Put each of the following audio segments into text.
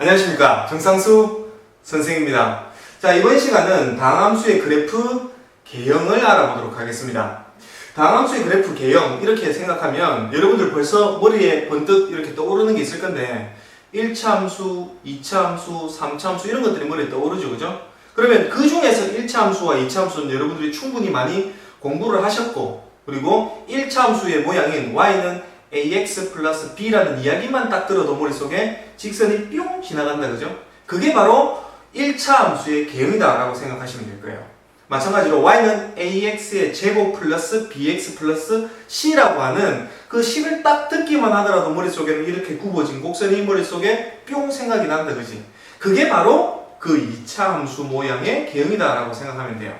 안녕하십니까, 정상수 선생입니다. 자, 이번 시간은 다항함수의 그래프 개형을 알아보도록 하겠습니다. 다항함수의 그래프 개형, 이렇게 생각하면 여러분들 벌써 머리에 번뜩 이렇게 떠오르는 게 있을 건데 1차 함수, 2차 함수, 3차 함수 이런 것들이 머리에 떠오르죠, 그죠? 그러면 그 중에서 1차 함수와 2차 함수는 여러분들이 충분히 많이 공부를 하셨고, 그리고 1차 함수의 모양인 y는 ax 플러스 b라는 이야기만 딱 들어도 머릿속에 직선이 뿅 지나간다, 그죠? 그게 바로 1차 함수의 개형이다 라고 생각하시면 될 거예요. 마찬가지로 y는 ax의 제곱 플러스 bx 플러스 c라고 하는 그 식을 딱 듣기만 하더라도 머릿속에는 이렇게 굽어진 곡선이 머릿속에 뿅 생각이 난다, 그지? 그게 바로 그 2차 함수 모양의 개형이다 라고 생각하면 돼요.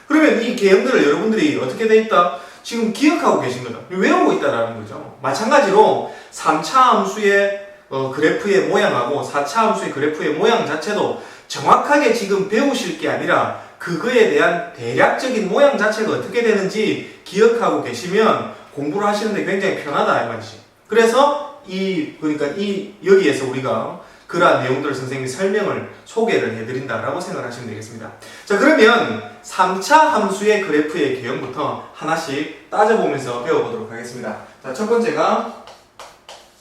그러면 이 개형들을 여러분들이 어떻게 돼 있다? 지금 기억하고 계신 거다, 외우고 있다라는 거죠. 마찬가지로 3차 함수의 그래프의 모양하고 4차 함수의 그래프의 모양 자체도 정확하게 지금 배우실 게 아니라 그거에 대한 대략적인 모양 자체가 어떻게 되는지 기억하고 계시면 공부를 하시는데 굉장히 편하다 이 말이지. 그래서 여기에서 우리가 그러한 내용들을 선생님이 설명을 소개를 해드린다라고 생각하시면 되겠습니다. 자, 그러면 3차 함수의 그래프의 개형부터 하나씩 따져보면서 배워보도록 하겠습니다. 자, 첫 번째가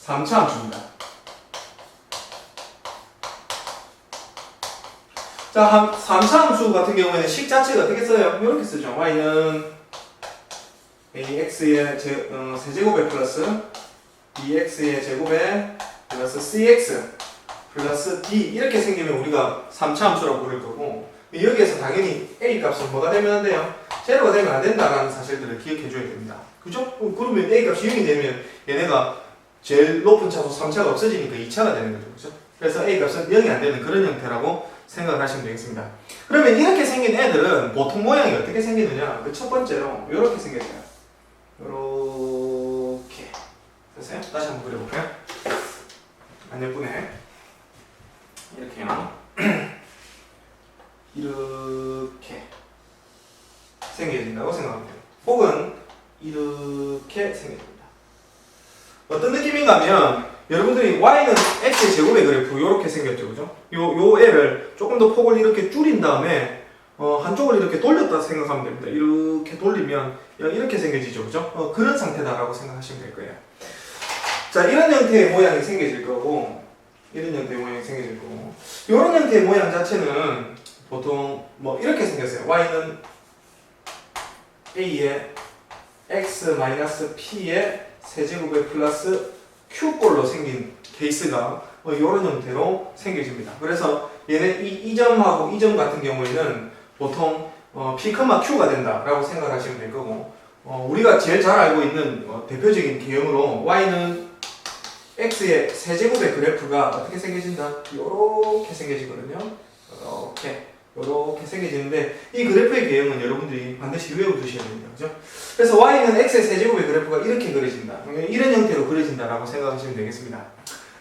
3차 함수입니다. 자, 3차 함수 같은 경우에는 식 자체가 어떻게 써요? 이렇게 쓰죠. y는 ax의 세제곱에 플러스 bx의 제곱에 플러스 cx 플러스 d 이렇게 생기면 우리가 3차 함수라고 부를 거고, 여기에서 당연히 a 값은 뭐가 되면 안 돼요? 제로가 되면 안 된다라는 사실들을 기억해 줘야 됩니다. 그죠? 그러면 a 값이 0이 되면 얘네가 제일 높은 차수 3차가 없어지니까 2차가 되는 거죠. 그죠? 그래서 a 값은 0이 안 되는 그런 형태라고 생각을 하시면 되겠습니다. 그러면 이렇게 생긴 애들은 보통 모양이 어떻게 생기느냐? 그 첫 번째로 이렇게 생겨져요. 이렇게. 됐어요? 다시 한번 그려볼까요? 안 예쁘네. 이렇게요. 이렇게 생겨진다고 생각합니다. 혹은 이렇게 생겨집니다. 어떤 느낌인가 하면 여러분들이 y는 x의 제곱의 그래프 이렇게 생겼죠, 그죠? 요 애를 조금 더 폭을 이렇게 줄인 다음에 한쪽을 이렇게 돌렸다 생각하면 됩니다. 이렇게 돌리면 이렇게 생겨지죠, 그죠? 그런 상태다라고 생각하시면 될 거예요. 자, 이런 형태의 모양이 생겨질 거고, 이런 형태의 모양이 생겨질 거고, 이런 형태의 모양 자체는 보통 뭐 이렇게 생겼어요. y는 a의 x-p의 세제곱에 플러스 q꼴로 생긴 케이스가 이런 형태로 생겨집니다. 그래서 얘네 이 점하고 이 점 같은 경우에는 보통 p, q가 된다라고 생각하시면 될 거고, 우리가 제일 잘 알고 있는 대표적인 개형으로 y는 x의 세제곱의 그래프가 어떻게 생겨진다? 이렇게 생겨지거든요. 이렇게 생겨지는데, 이 그래프의 개형은 여러분들이 반드시 외워두셔야 됩니다. 그죠? 그래서 y는 x의 세제곱의 그래프가 이렇게 그려진다, 이런 형태로 그려진다라고 생각하시면 되겠습니다.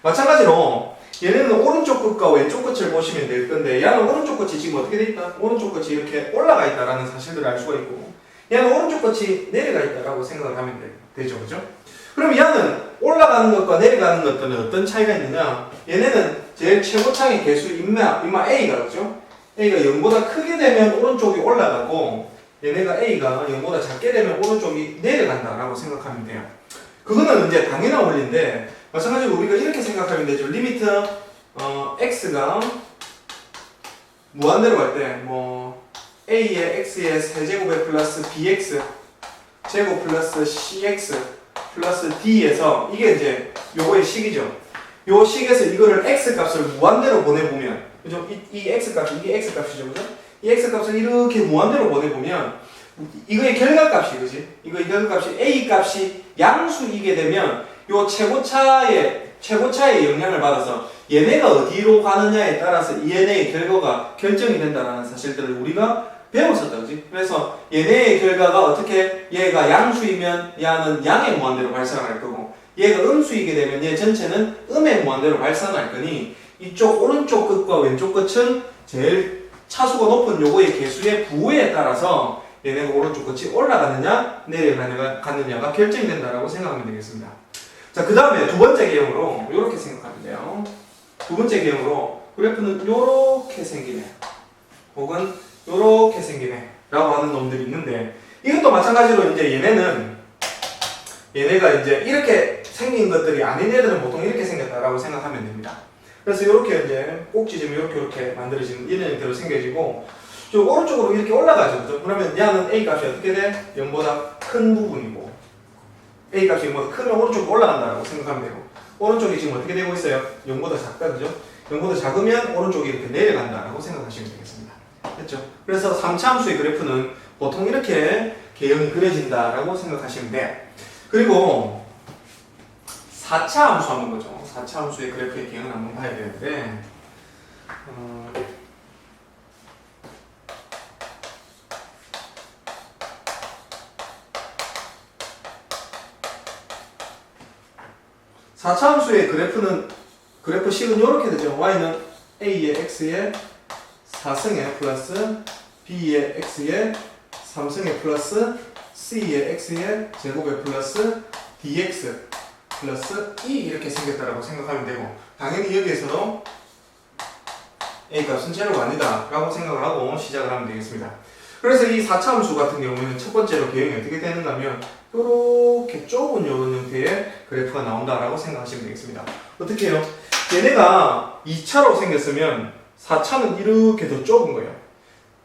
마찬가지로 얘네는 오른쪽 끝과 왼쪽 끝을 보시면 될 건데, 얘는 오른쪽 끝이 지금 어떻게 돼 있다? 오른쪽 끝이 이렇게 올라가 있다라는 사실들을 알 수가 있고, 얘는 오른쪽 끝이 내려가 있다라고 생각을 하면 되죠. 그죠? 그럼 얘는 올라가는 것과 내려가는 것들은 어떤 차이가 있느냐? 얘네는 제일 최고창의 개수 인마 a가, 그죠? a가 0보다 크게 되면 오른쪽이 올라가고, 얘네가 a가 0보다 작게 되면 오른쪽이 내려간다라고 생각하면 돼요. 그거는 이제 당연한 원리인데, 마찬가지로 우리가 이렇게 생각하면 되죠. 리미트 x가 무한대로 갈 때 a의 x의 세제곱에 플러스 bx 제곱 플러스 cx 플러스 d에서, 이게 이제 요거의 식이죠. 요 식에서 이거를 x 값을 무한대로 보내보면, 그죠? 이 x 값이, 이게 x 값이죠, 그죠? 이 x 값을 이렇게 무한대로 보내보면 이거의 결과값이, 그지? 이거의 결과값이 a 값이 양수이게 되면 요 최고차의 영향을 받아서 얘네가 어디로 가느냐에 따라서 얘네의 결과가 결정이 된다는 사실들을 우리가 배웠었다, 그지? 그래서 얘네의 결과가 어떻게, 얘가 양수이면 얘는 양의 무한대로 발산할 거고, 얘가 음수이게 되면 얘 전체는 음의 무한대로 발산할 거니, 이쪽 오른쪽 끝과 왼쪽 끝은 제일 차수가 높은 요거의 개수의 부호에 따라서 얘네가 오른쪽 끝이 올라가느냐 내려가느냐가 결정이 된다라고 생각하면 되겠습니다. 자, 그 다음에 두 번째 개형으로 이렇게 생각하면 돼요. 두 번째 개형으로 그래프는 요렇게 생기네. 혹은 요렇게 생기네. 라고 하는 놈들이 있는데, 이것도 마찬가지로 이제 얘네가 이제 이렇게 생긴 것들이 아닌 애들은 보통 이렇게 생겼다라고 생각하면 됩니다. 그래서 이렇게 이제 꼭지점이 이렇게 만들어지는 이런 형태로 생겨지고, 저 오른쪽으로 이렇게 올라가죠. 그죠? 그러면 얘는 A 값이 어떻게 돼? 0보다 큰 부분이고, A 값이 0보다 크면 오른쪽으로 올라간다라고 생각하면 되고, 오른쪽이 지금 어떻게 되고 있어요? 0보다 작다, 그죠? 0보다 작으면 오른쪽이 이렇게 내려간다라고 생각하시면 되겠습니다. 됐죠? 그래서 3차 함수의 그래프는 보통 이렇게 개형이 그려진다라고 생각하시면 돼. 그리고 4차 함수 한번 보죠. 4차 함수의 그래프의 개형을 한번 봐야 되는데, 4차 함수의 그래프 식은 이렇게 되죠. y는 a의 x에 4승에 플러스 b의 x에 3승에 플러스 c의 x에 제곱에 플러스 dx 플러스 e 이렇게 생겼다라고 생각하면 되고, 당연히 여기에서도 a 값은 제로가 아니다 라고 생각을 하고 시작을 하면 되겠습니다. 그래서 이 4차 함수 같은 경우에는 첫 번째로 개형이 어떻게 되는가 하면 이렇게 좁은 이런 형태의 그래프가 나온다라고 생각하시면 되겠습니다. 어떻게 해요? 얘네가 2차로 생겼으면 4차는 이렇게 더 좁은 거예요.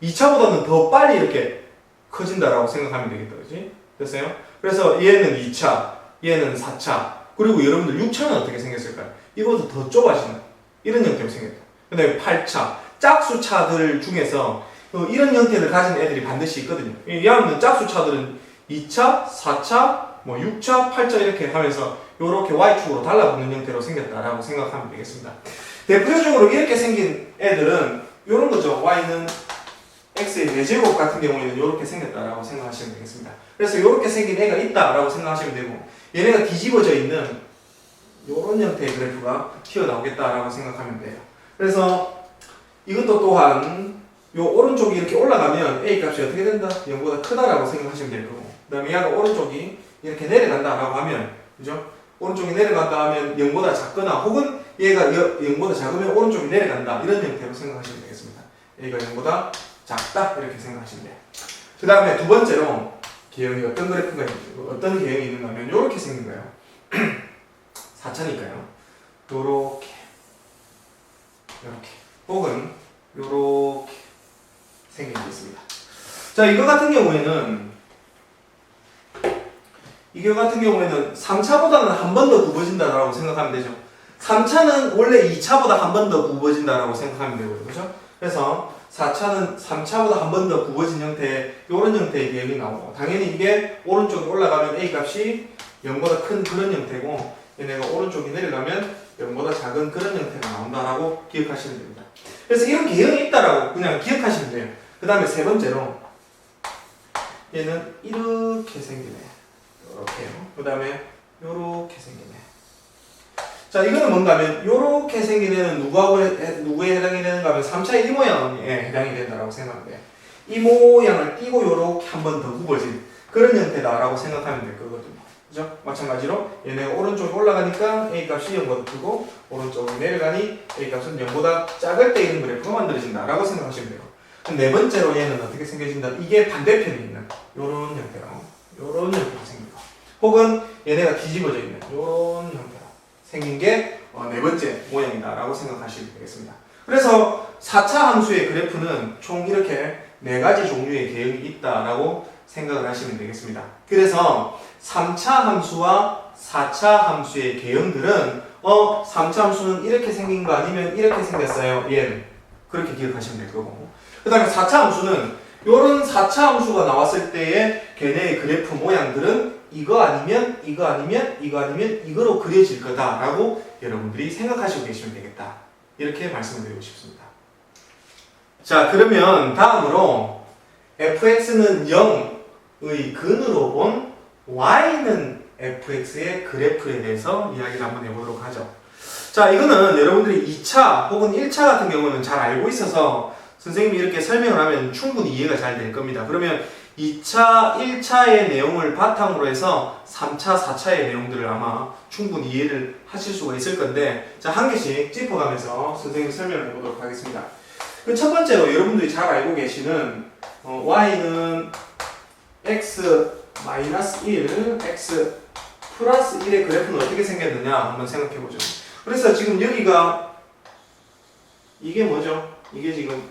2차보다는 더 빨리 이렇게 커진다라고 생각하면 되겠다. 그지? 됐어요? 그래서 얘는 2차, 얘는 4차, 그리고 여러분들 6차는 어떻게 생겼을까요? 이보다 더 좁아지는 이런 형태로 생겼다. 그 다음에 8차, 짝수차들 중에서 이런 형태를 가진 애들이 반드시 있거든요. 얘는 짝수차들은 2차, 4차, 6차, 8차 이렇게 하면서 이렇게 Y축으로 달라붙는 형태로 생겼다라고 생각하면 되겠습니다. 대표적으로 이렇게 생긴 애들은 이런 거죠. Y는 X의 4제곱 같은 경우에는 이렇게 생겼다라고 생각하시면 되겠습니다. 그래서 이렇게 생긴 애가 있다라고 생각하시면 되고, 얘네가 뒤집어져 있는 이런 형태의 그래프가 튀어나오겠다라고 생각하면 돼요. 그래서 이것도 또한 요 오른쪽이 이렇게 올라가면 A 값이 어떻게 된다? 0보다 크다라고 생각하시면 될 거고, 그 다음에 얘가 오른쪽이 이렇게 내려간다라고 하면, 그죠? 오른쪽이 내려간다 하면 0보다 작거나, 혹은 얘가 0보다 작으면 오른쪽이 내려간다, 이런 형태로 생각하시면 되겠습니다. A가 0보다 작다 이렇게 생각하시면 돼요. 그 다음에 두 번째로 개형이 어떤 그래프가 어떤 개형이 있는가 하면 이렇게 생긴 거예요. 4차니까요. 요렇게 혹은 요렇게 생긴 게 있습니다. 자, 이거 같은 경우에는 3차보다는 한 번 더 굽어진다라고 생각하면 되죠. 3차는 원래 2차보다 한 번 더 굽어진다라고 생각하면 되고요. 그죠? 그래서 4차는 3차보다 한 번 더 굽어진 형태, 이런 형태의 개형이 나오고, 당연히 이게 오른쪽에 올라가면 A 값이 0보다 큰 그런 형태고, 얘네가 오른쪽이 내려가면 0보다 작은 그런 형태가 나온다라고 기억하시면 됩니다. 그래서 이런 개형이 있다라고 그냥 기억하시면 돼요. 그 다음에 세 번째로 얘는 이렇게 생기네. 이렇게요. 그 다음에 이렇게 생기네. 자, 이거는 뭔가 하면 이렇게 생긴 애는 누구에 해당이 되는가 하면 3차의 이 모양에 해당이 된다라고 생각하면 돼요. 이 모양을 띄고 이렇게 한 번 더 굽어진 그런 형태다라고 생각하면 될 거거든요. 그죠? 마찬가지로 얘네가 오른쪽에 올라가니까 A 값이 0보다 크고, 오른쪽으로 내려가니 A 값은 0보다 작을 때 이런 그래프가 만들어진다라고 생각하시면 돼요. 네 번째로 얘는 어떻게 생겨진다? 이게 반대편에 있는 이런 형태로 생깁니다. 혹은 얘네가 뒤집어져 있는 이런 형태로 생긴 게 네 번째 모양이다라고 생각하시면 되겠습니다. 그래서 4차 함수의 그래프는 총 이렇게 네 가지 종류의 개형이 있다라고 생각을 하시면 되겠습니다. 그래서 3차 함수와 4차 함수의 개형들은 3차 함수는 이렇게 생긴 거 아니면 이렇게 생겼어요. 얘는 그렇게 기억하시면 될 거고, 그 다음에 4차 함수는 이런 4차 함수가 나왔을 때의 걔네의 그래프 모양들은 이거 아니면 이거 아니면 이거 아니면 이거로 그려질 거다라고 여러분들이 생각하시고 계시면 되겠다, 이렇게 말씀을 드리고 싶습니다. 자, 그러면 다음으로 fx는 0의 근으로 본 y는 fx의 그래프에 대해서 이야기를 한번 해보도록 하죠. 자, 이거는 여러분들이 2차 혹은 1차 같은 경우는 잘 알고 있어서 선생님이 이렇게 설명을 하면 충분히 이해가 잘 될 겁니다. 그러면 2차, 1차의 내용을 바탕으로 해서 3차, 4차의 내용들을 아마 충분히 이해를 하실 수가 있을 건데, 자, 한 개씩 짚어가면서 선생님이 설명해 보도록 하겠습니다. 그 첫 번째로 여러분들이 잘 알고 계시는 y는 x-1, x 플러스 1의 그래프는 어떻게 생겼느냐 한번 생각해 보죠. 그래서 지금 여기가 이게 뭐죠? 이게 지금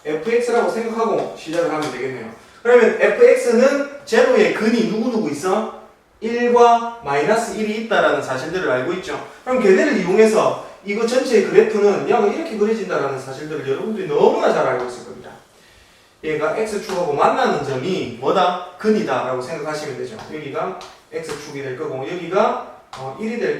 fx라고 생각하고 시작을 하면 되겠네요. 그러면 fx는 제로의 근이 누구누구 있어? 1과 마이너스 1이 있다라는 사실들을 알고 있죠. 그럼 걔네를 이용해서 이거 전체의 그래프는 야, 이렇게 그려진다라는 사실들을 여러분들이 너무나 잘 알고 있을 겁니다. 얘가 x축하고 만나는 점이 뭐다? 근이다 라고 생각하시면 되죠. 여기가 x축이 될 거고 여기가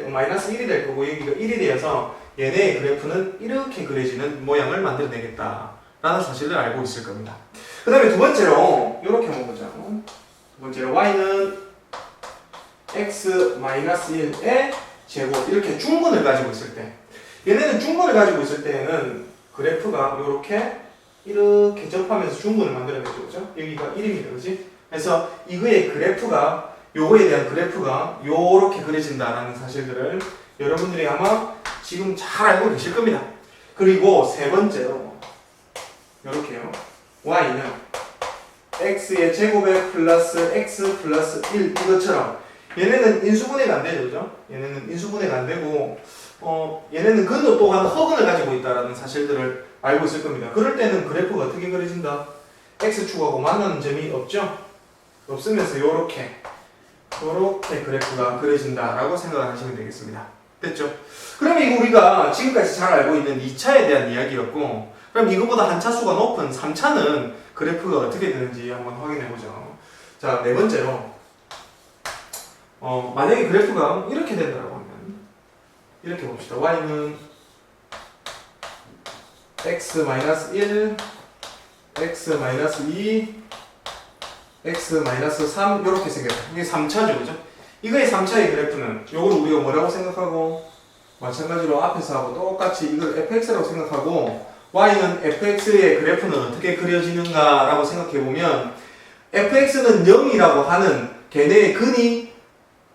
마이너스 1이 될 거고 여기가 1이 되어서 얘네의 그래프는 이렇게 그려지는 모양을 만들어내겠다 라는 사실을 알고 있을 겁니다. 그 다음에 두 번째로 이렇게 한번 보자. 두 번째로 y는 x-1의 제곱 이렇게 중근을 가지고 있을 때 얘네는 중근을 가지고 있을 때에는 그래프가 이렇게 접하면서 중근을 만들어내죠. 그죠? 여기가 1입니다. 그지? 그래서 이거의 그래프가 요거에 대한 그래프가 요렇게 그려진다라는 사실들을 여러분들이 아마 지금 잘 알고 계실 겁니다. 그리고 세 번째로 요렇게요. y는 x의 제곱에 플러스 x 플러스 1 이것처럼 얘네는 인수분해가 안 되죠. 그죠? 얘네는 인수분해가 안 되고 얘네는 근도 또한 허근을 가지고 있다라는 사실들을 알고 있을 겁니다. 그럴 때는 그래프가 어떻게 그려진다? x축하고 만나는 점이 없죠? 없으면서 요렇게 그래프가 그려진다라고 생각을 하시면 되겠습니다. 됐죠? 그러면 이거 우리가 지금까지 잘 알고 있는 2차에 대한 이야기였고 그럼 이거보다 한 차수가 높은 3차는 그래프가 어떻게 되는지 한번 확인해 보죠. 자, 네 번째로 만약에 그래프가 이렇게 된다고 하면 이렇게 봅시다. y는 x-1, x-2, x-3 이렇게 생겨요. 이게 3차죠. 그죠? 이거의 3차의 그래프는 이걸 우리가 뭐라고 생각하고 마찬가지로 앞에서 하고 똑같이 이걸 fx라고 생각하고 y는 fx의 그래프는 어떻게 그려지는가 라고 생각해보면 fx는 0이라고 하는 걔네의 근이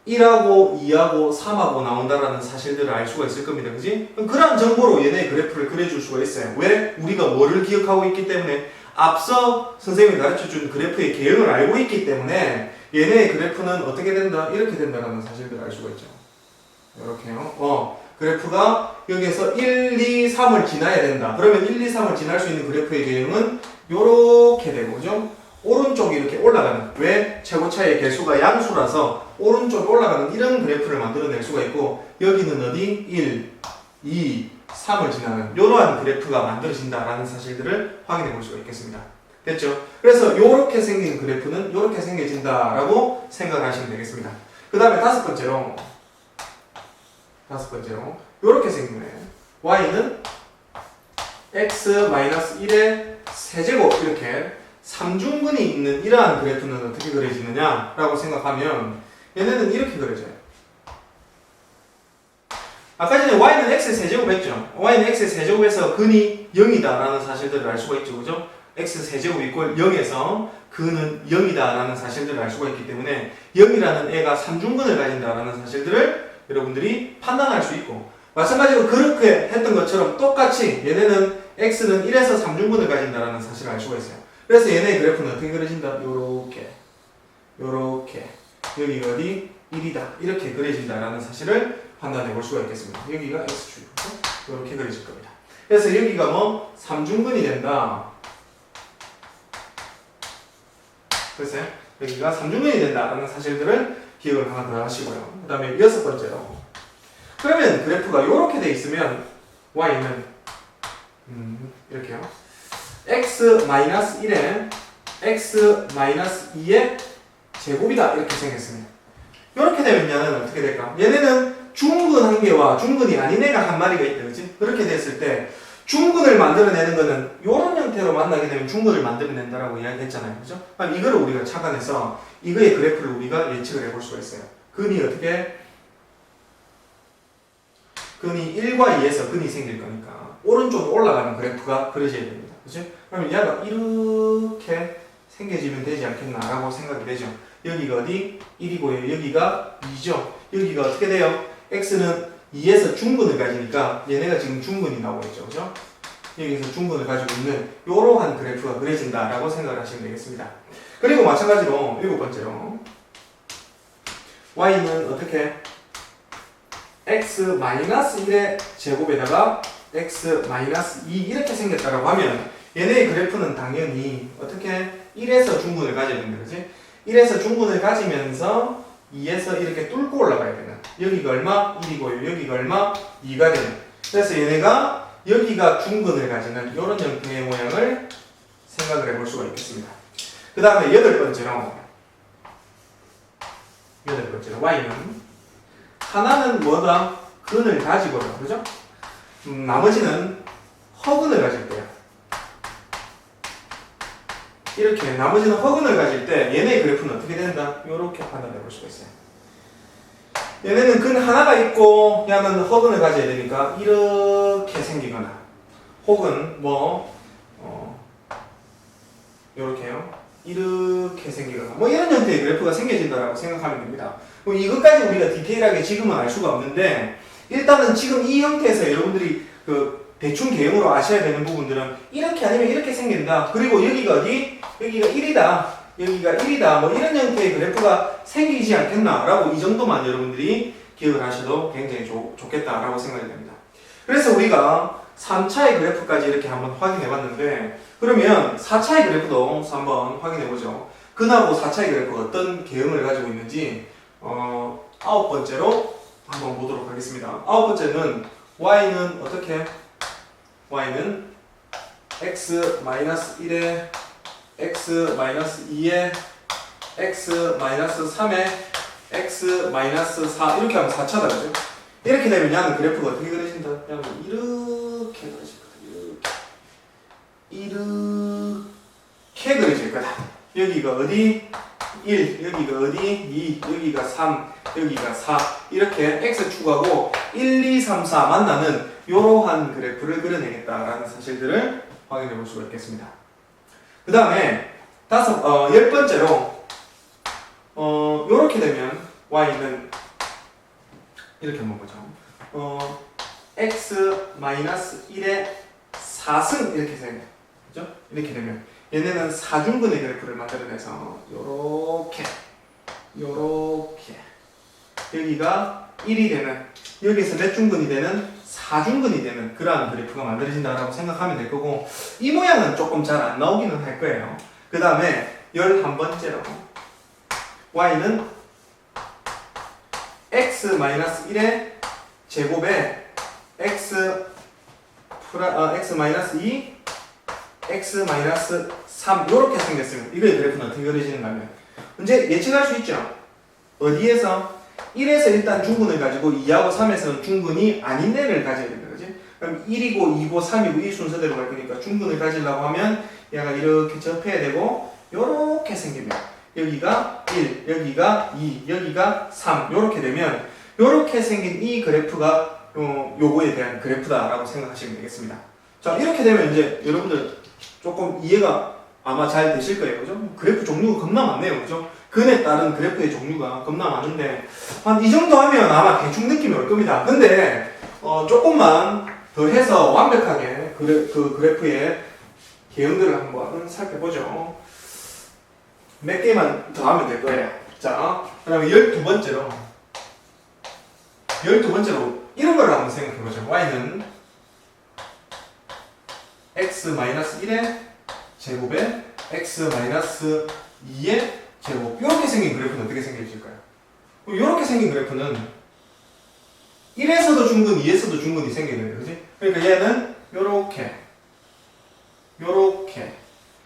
1하고 2하고 3하고 나온다라는 사실들을 알 수가 있을 겁니다. 그지? 그런 정보로 얘네의 그래프를 그려줄 수가 있어요. 왜? 우리가 뭐를 기억하고 있기 때문에 앞서 선생님이 가르쳐준 그래프의 개형을 알고 있기 때문에 얘네의 그래프는 어떻게 된다? 이렇게 된다라는 사실들을 알 수가 있죠. 이렇게요. 그래프가 여기에서 1, 2, 3을 지나야 된다. 그러면 1, 2, 3을 지날 수 있는 그래프의 개형은 이렇게 되고, 그죠? 오른쪽이 이렇게 올라가는. 왜? 최고차의 개수가 양수라서 오른쪽 올라가는 이런 그래프를 만들어낼 수가 있고, 여기는 어디? 1, 2, 3을 지나는 이러한 그래프가 만들어진다라는 사실들을 확인해 볼 수가 있겠습니다. 됐죠? 그래서 이렇게 생긴 그래프는 이렇게 생겨진다라고 생각을 하시면 되겠습니다. 그 다음에 다섯 번째로 이렇게 생긴 거예요. y는 x-1의 세제곱 이렇게 삼중근이 있는 이러한 그래프는 어떻게 그려지느냐 라고 생각하면 얘네는 이렇게 그려져요. 아까 전에 y는 x의 세제곱 했죠. y는 x의 세제곱에서 근이 0이다 라는 사실들을 알 수가 있죠. 그죠? x 세제곱 이퀄 0에서 근은 0이다 라는 사실들을 알 수가 있기 때문에 0이라는 애가 삼중근을 가진다 라는 사실들을 여러분들이 판단할 수 있고 마찬가지로 그렇게 했던 것처럼 똑같이 얘네는 x는 1에서 3중근을 가진다라는 사실을 알 수가 있어요. 그래서 얘네의 그래프는 어떻게 그려진다? 요렇게 여기가 어디? 1이다 이렇게 그려진다라는 사실을 판단해 볼 수가 있겠습니다. 여기가 x축이고 이렇게 그려질 겁니다. 그래서 여기가 뭐 3중근이 된다. 그래서 여기가 3중근이 된다라는 사실들을 기억을 하나 더 하시고요. 그 다음에 여섯 번째로 그러면 그래프가 이렇게 돼 있으면 y는 이렇게요. x-1에 x-2의 제곱이다 이렇게 생겼습니다. 이렇게 되면 얘는 어떻게 될까? 얘네는 중근 한 개와 중근이 아닌 애가 한 마리가 있다. 그치? 그렇게 됐을 때 중근을 만들어내는 거는 이런 형태로 만나게 되면 중근을 만들어낸다라고 이야기했잖아요. 그죠? 그럼 이거를 우리가 착안해서 이거의 그래프를 우리가 예측을 해볼 수가 있어요. 근이 어떻게? 근이 1과 2에서 근이 생길 거니까 오른쪽으로 올라가는 그래프가 그려져야 됩니다. 그죠? 그러면 얘가 이렇게 생겨지면 되지 않겠나라고 생각이 되죠. 여기가 어디? 1이고요. 여기가 2죠. 여기가 어떻게 돼요? x는 2에서 중근을 가지니까 얘네가 지금 중근이 나오고 있죠. 그죠? 여기서 중근을 가지고 있는 이러한 그래프가 그려진다라고 생각을 하시면 되겠습니다. 그리고 마찬가지로 7번째로 y는 어떻게? x-1의 제곱에다가 x-2 이렇게 생겼다라고 하면 얘네의 그래프는 당연히 어떻게 1에서 중근을 가져야 된다, 그지? 1에서 중근을 가지면서 2에서 이렇게 뚫고 올라가야 되는. 여기가 얼마? 1이고요. 여기가 얼마? 2가 되는. 그래서 얘네가 여기가 중근을 가지는 이런 형태의 모양을 생각을 해볼 수가 있겠습니다. 그 다음에 8번째로 y는 하나는 뭐다? 근을 가지고요. 그죠? 나머지는 허근을 가질 거야. 이렇게 나머지는 허근을 가질 때 얘네의 그래프는 어떻게 된다? 이렇게 판단해 볼 수가 있어요. 얘네는 근 하나가 있고 얘는 허근을 가져야 되니까 이렇게 생기거나 혹은 이렇게요. 이렇게 생기거나 이런 형태의 그래프가 생겨진다라고 생각하면 됩니다. 이것까지 우리가 디테일하게 지금은 알 수가 없는데 일단은 지금 이 형태에서 여러분들이 그 대충 개형으로 아셔야 되는 부분들은 이렇게 아니면 이렇게 생긴다. 그리고 여기가 어디? 여기가 1이다. 여기가 1이다. 이런 형태의 그래프가 생기지 않겠나라고 이 정도만 여러분들이 기억을 하셔도 굉장히 좋겠다라고 생각이 됩니다. 그래서 우리가 3차의 그래프까지 이렇게 한번 확인해 봤는데 그러면 4차의 그래프도 한번 확인해 보죠. 근하고 4차의 그래프가 어떤 개형을 가지고 있는지 9번째로 한번 보도록 하겠습니다. 9번째는 y는 어떻게? y는 x-1에 x-2에 x-3에 x-4 이렇게 하면 4차다 그죠? 이렇게 되면 얘는 그래프가 어떻게 그려진다? 얘는 이렇게 그려질 거다. 이렇게 그려질 거다. 여기가 어디? 1, 여기가 어디? 2, 여기가 3, 여기가 4 이렇게 x축하고 1, 2, 3, 4 만나는 이러한 그래프를 그려내겠다라는 사실들을 확인해 볼 수가 있겠습니다. 그 다음에 10번째로 이렇게 되면 y는 이렇게 한번 보죠. x-1의 4승 이렇게 생겨요. 그죠? 이렇게 되면 얘네는 4중근의 그래프를 만들어내서 요렇게 여기가 1이 되는 여기에서 몇 중근이 되는 4중근이 되는 그러한 그래프가 만들어진다라고 생각하면 될 거고 이 모양은 조금 잘 안 나오기는 할 거예요. 그 다음에 11번째로 y는 x-1의 제곱에 x-2 x-3 이렇게 생겼으면 이거의 그래프는 어떻게 그려지는가 하면 이제 예측할 수 있죠. 어디에서? 1에서 일단 중근을 가지고 2하고 3에서는 중근이 아닌 애를 가져야 된다. 그지? 그럼 1이고 2고 3이고 이 순서대로 갈 거니까 중근을 가지려고 하면 얘가 이렇게 접해야 되고 요렇게 생기면 여기가 1, 여기가 2, 여기가 3 요렇게 되면 요렇게 생긴 이 그래프가 요거에 대한 그래프다라고 생각하시면 되겠습니다. 자, 이렇게 되면 이제 여러분들 조금 이해가 아마 잘 되실 거예요. 그죠? 그래프 종류가 겁나 많네요. 그죠? 근에 따른 그래프의 종류가 겁나 많은데 한 이 정도 하면 아마 대충 느낌이 올 겁니다. 근데 조금만 더 해서 완벽하게 그 그래프의 개형들을 한번 살펴보죠. 몇 개만 더 하면 될 거예요. 자, 그 다음에 12번째로 이런 걸 한번 생각해보죠. y는 x-1의 제곱에 x-2의 제곱 이렇게 생긴 그래프는 어떻게 생겨질까요? 이렇게 생긴 그래프는 1에서도 중근, 2에서도 중근이 생겨야 돼요. 그지? 그러니까 얘는 요렇게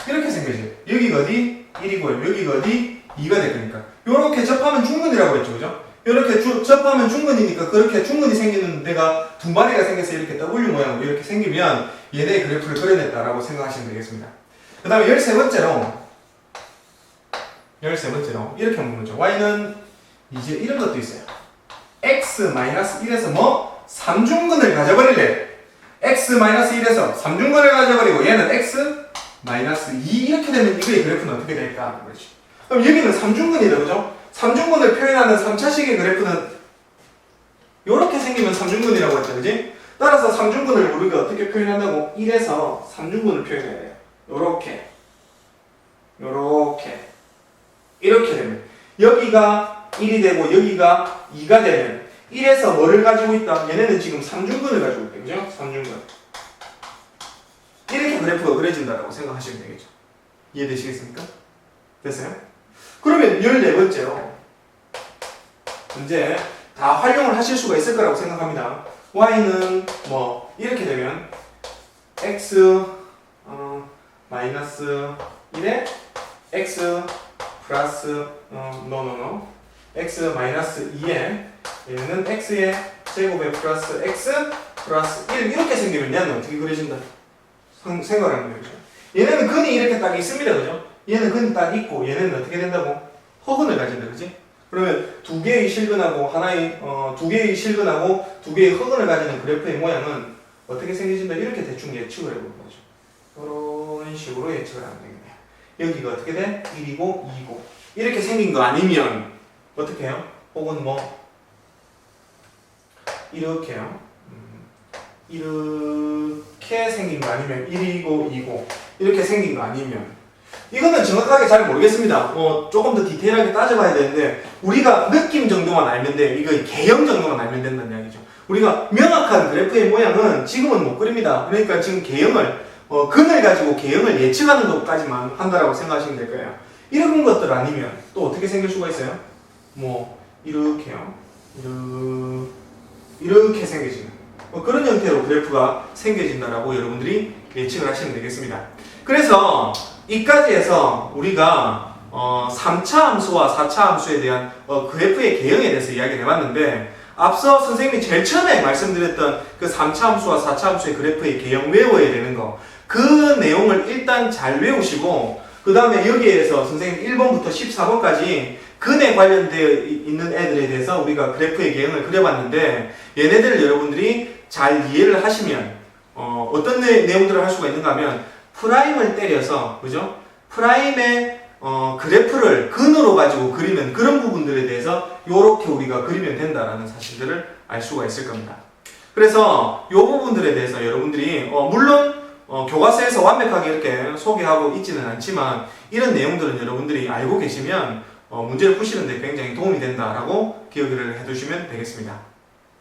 이렇게 생겨져요. 여기가 어디? 1이고요. 여기가 어디? 2가 될 거니까 요렇게 접하면 중근이라고 했죠. 그죠? 이렇게 접하면 중근이니까 그렇게 중근이 생기는 데가 두 마리가 생겨서 이렇게 W 모양으로 이렇게 생기면 얘네의 그래프를 그려냈다라고 생각하시면 되겠습니다. 그 다음에 13번째로 이렇게 한번 보죠. y는 이제 이런 것도 있어요. x-1에서 3중근을 가져버릴래. x-1에서 3중근을 가져버리고 얘는 x 마이너스 2 이렇게 되면 이거의 그래프는 어떻게 될까? 그렇지. 그럼 여기는 3중근이다, 그죠? 3중근을 표현하는 3차식의 그래프는 이렇게 생기면 3중근이라고 했죠, 그지? 따라서 3중근을 우리가 어떻게 표현한다고? 1에서 3중근을 표현해야 돼요. 요렇게 이렇게 되면 여기가 1이 되고 여기가 2가 되면 1에서 뭐를 가지고 있다? 얘네는 지금 3중근을 가지고 있다, 그죠? 3중근. 이렇게 그래프가 그려진다고 생각하시면 되겠죠. 이해되시겠습니까? 됐어요? 그러면 14번째로 이제 다 활용을 하실 수가 있을 거라고 생각합니다. y는 뭐 이렇게 되면 x 마이너스 1에 x 플러스 x 마이너스 2에 얘는 x의 제곱에 플러스 x 플러스 1 이렇게 생기면 얘는 어떻게 그려진다? 생각하는 거죠. 얘네는 근이 이렇게 딱 있습니다, 그죠? 얘는 근이 딱 있고 얘네는 어떻게 된다고? 허근을 가진다, 그지? 그러면 두 개의 실근하고 두 개의 실근하고 두 개의 허근을 가지는 그래프의 모양은 어떻게 생겨진다? 이렇게 대충 예측을 해보는 거죠. 이런 식으로 예측을 하면 되겠네요. 여기가 어떻게 돼? 1이고 2이고 이렇게 생긴 거 아니면 어떻게 해요? 혹은 뭐 이렇게요. 이렇게 생긴 거 아니면 1이고 2고 이렇게 생긴 거 아니면 이거는 정확하게 잘 모르겠습니다. 조금 더 디테일하게 따져봐야 되는데 우리가 느낌 정도만 알면 돼요. 이거 개형 정도만 알면 된다는 이야기죠. 우리가 명확한 그래프의 모양은 지금은 못 그립니다. 그러니까 지금 개형을 근을 가지고 개형을 예측하는 것까지만 한다라고 생각하시면 될 거예요. 이런 것들 아니면 또 어떻게 생길 수가 있어요? 뭐 이렇게요. 이렇게 생겨지는 그런 형태로 그래프가 생겨진다라고 여러분들이 예측을 하시면 되겠습니다. 그래서 이까지 해서 우리가 3차 함수와 4차 함수에 대한 그래프의 개형에 대해서 이야기를 해봤는데 앞서 선생님이 제일 처음에 말씀드렸던 그 3차 함수와 4차 함수의 그래프의 개형 외워야 되는 거 그 내용을 일단 잘 외우시고 그 다음에 여기에서 선생님 1번부터 14번까지 근에 관련되어 있는 애들에 대해서 우리가 그래프의 개형을 그려봤는데 얘네들을 여러분들이 잘 이해를 하시면 어떤 내용들을 할 수가 있는가 하면 프라임을 때려서 그죠? 프라임의 그래프를 근으로 가지고 그리는 그런 부분들에 대해서 이렇게 우리가 그리면 된다라는 사실들을 알 수가 있을 겁니다. 그래서 이 부분들에 대해서 여러분들이 물론 교과서에서 완벽하게 이렇게 소개하고 있지는 않지만 이런 내용들은 여러분들이 알고 계시면 문제를 푸시는 데 굉장히 도움이 된다라고 기억을 해두시면 되겠습니다.